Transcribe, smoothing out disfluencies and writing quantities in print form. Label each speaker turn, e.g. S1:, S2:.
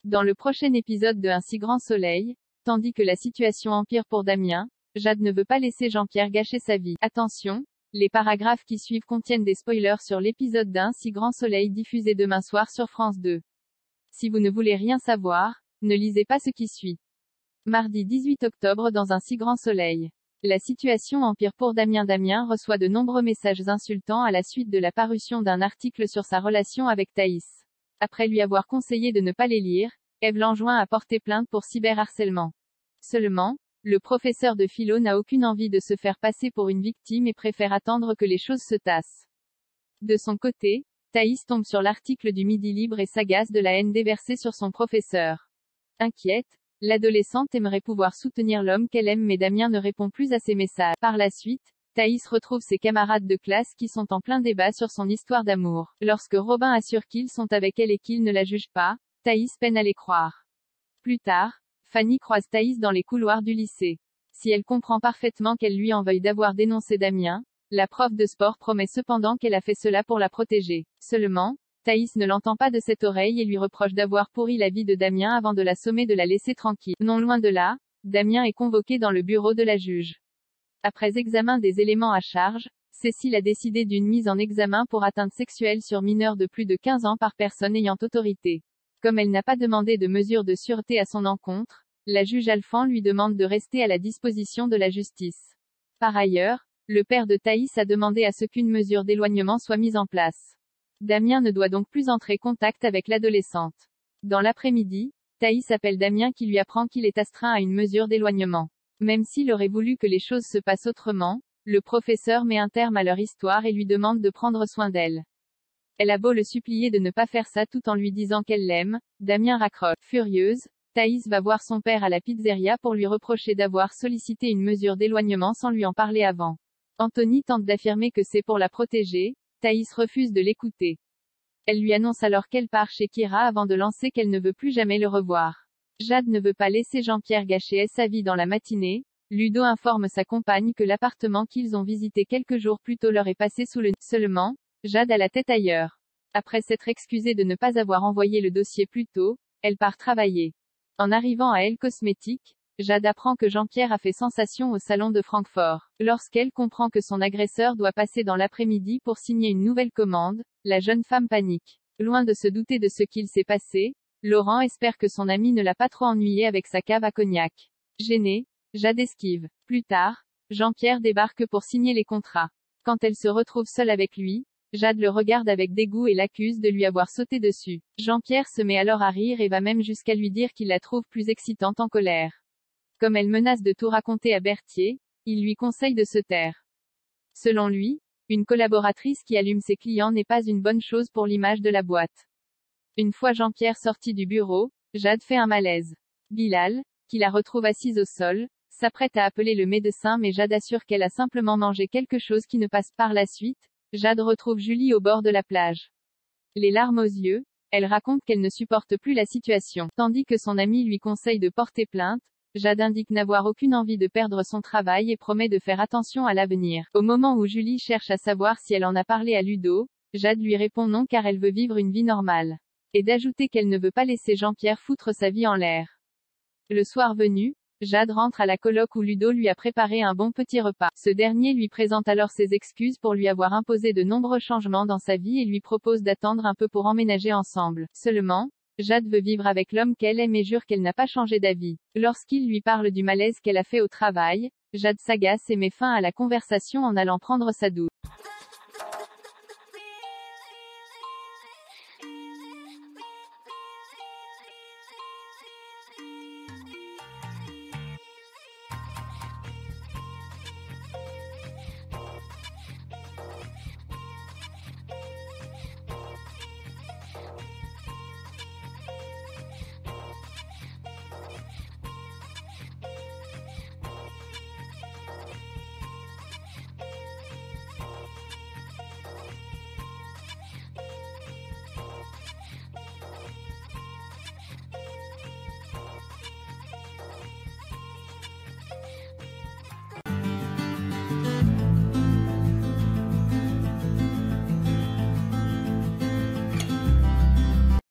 S1: Dans le prochain épisode de Un si grand soleil, tandis que la situation empire pour Damien, Jade ne veut pas laisser Jean-Pierre gâcher sa vie. Attention, les paragraphes qui suivent contiennent des spoilers sur l'épisode d'Un si grand soleil diffusé demain soir sur France 2. Si vous ne voulez rien savoir, ne lisez pas ce qui suit. Mardi 18 octobre dans Un si grand soleil. La situation empire pour Damien. Damien reçoit de nombreux messages insultants à la suite de la parution d'un article sur sa relation avec Thaïs. Après lui avoir conseillé de ne pas les lire, Ève l'enjoint à porter plainte pour cyberharcèlement. Seulement, le professeur de philo n'a aucune envie de se faire passer pour une victime et préfère attendre que les choses se tassent. De son côté, Thaïs tombe sur l'article du Midi Libre et s'agace de la haine déversée sur son professeur. Inquiète, l'adolescente aimerait pouvoir soutenir l'homme qu'elle aime, mais Damien ne répond plus à ses messages. Par la suite, Thaïs retrouve ses camarades de classe qui sont en plein débat sur son histoire d'amour. Lorsque Robin assure qu'ils sont avec elle et qu'il ne la juge pas, Thaïs peine à les croire. Plus tard, Fanny croise Thaïs dans les couloirs du lycée. Si elle comprend parfaitement qu'elle lui en veuille d'avoir dénoncé Damien, la prof de sport promet cependant qu'elle a fait cela pour la protéger. Seulement, Thaïs ne l'entend pas de cette oreille et lui reproche d'avoir pourri la vie de Damien avant de l'assommer de la laisser tranquille. Non loin de là, Damien est convoqué dans le bureau de la juge. Après examen des éléments à charge, Cécile a décidé d'une mise en examen pour atteinte sexuelle sur mineur de plus de 15 ans par personne ayant autorité. Comme elle n'a pas demandé de mesures de sûreté à son encontre, la juge Alphand lui demande de rester à la disposition de la justice. Par ailleurs, le père de Thaïs a demandé à ce qu'une mesure d'éloignement soit mise en place. Damien ne doit donc plus entrer en contact avec l'adolescente. Dans l'après-midi, Thaïs appelle Damien qui lui apprend qu'il est astreint à une mesure d'éloignement. Même s'il aurait voulu que les choses se passent autrement, le professeur met un terme à leur histoire et lui demande de prendre soin d'elle. Elle a beau le supplier de ne pas faire ça tout en lui disant qu'elle l'aime, Damien raccroche. Furieuse, Thaïs va voir son père à la pizzeria pour lui reprocher d'avoir sollicité une mesure d'éloignement sans lui en parler avant. Anthony tente d'affirmer que c'est pour la protéger, Thaïs refuse de l'écouter. Elle lui annonce alors qu'elle part chez Kira avant de lancer qu'elle ne veut plus jamais le revoir. Jade ne veut pas laisser Jean-Pierre gâcher sa vie dans la matinée. Ludo informe sa compagne que l'appartement qu'ils ont visité quelques jours plus tôt leur est passé sous le nez. Seulement, Jade a la tête ailleurs. Après s'être excusée de ne pas avoir envoyé le dossier plus tôt, elle part travailler. En arrivant à Elle Cosmétique, Jade apprend que Jean-Pierre a fait sensation au salon de Francfort. Lorsqu'elle comprend que son agresseur doit passer dans l'après-midi pour signer une nouvelle commande, la jeune femme panique. Loin de se douter de ce qu'il s'est passé, Laurent espère que son ami ne l'a pas trop ennuyé avec sa cave à cognac. Gênée, Jade esquive. Plus tard, Jean-Pierre débarque pour signer les contrats. Quand elle se retrouve seule avec lui, Jade le regarde avec dégoût et l'accuse de lui avoir sauté dessus. Jean-Pierre se met alors à rire et va même jusqu'à lui dire qu'il la trouve plus excitante en colère. Comme elle menace de tout raconter à Berthier, il lui conseille de se taire. Selon lui, une collaboratrice qui allume ses clients n'est pas une bonne chose pour l'image de la boîte. Une fois Jean-Pierre sorti du bureau, Jade fait un malaise. Bilal, qui la retrouve assise au sol, s'apprête à appeler le médecin, mais Jade assure qu'elle a simplement mangé quelque chose qui ne passe. Par la suite, Jade retrouve Julie au bord de la plage. Les larmes aux yeux, elle raconte qu'elle ne supporte plus la situation. Tandis que son ami lui conseille de porter plainte, Jade indique n'avoir aucune envie de perdre son travail et promet de faire attention à l'avenir. Au moment où Julie cherche à savoir si elle en a parlé à Ludo, Jade lui répond non car elle veut vivre une vie normale. Et d'ajouter qu'elle ne veut pas laisser Jean-Pierre foutre sa vie en l'air. Le soir venu, Jade rentre à la coloc où Ludo lui a préparé un bon petit repas. Ce dernier lui présente alors ses excuses pour lui avoir imposé de nombreux changements dans sa vie et lui propose d'attendre un peu pour emménager ensemble. Seulement, Jade veut vivre avec l'homme qu'elle aime et jure qu'elle n'a pas changé d'avis. Lorsqu'il lui parle du malaise qu'elle a fait au travail, Jade s'agace et met fin à la conversation en allant prendre sa douche.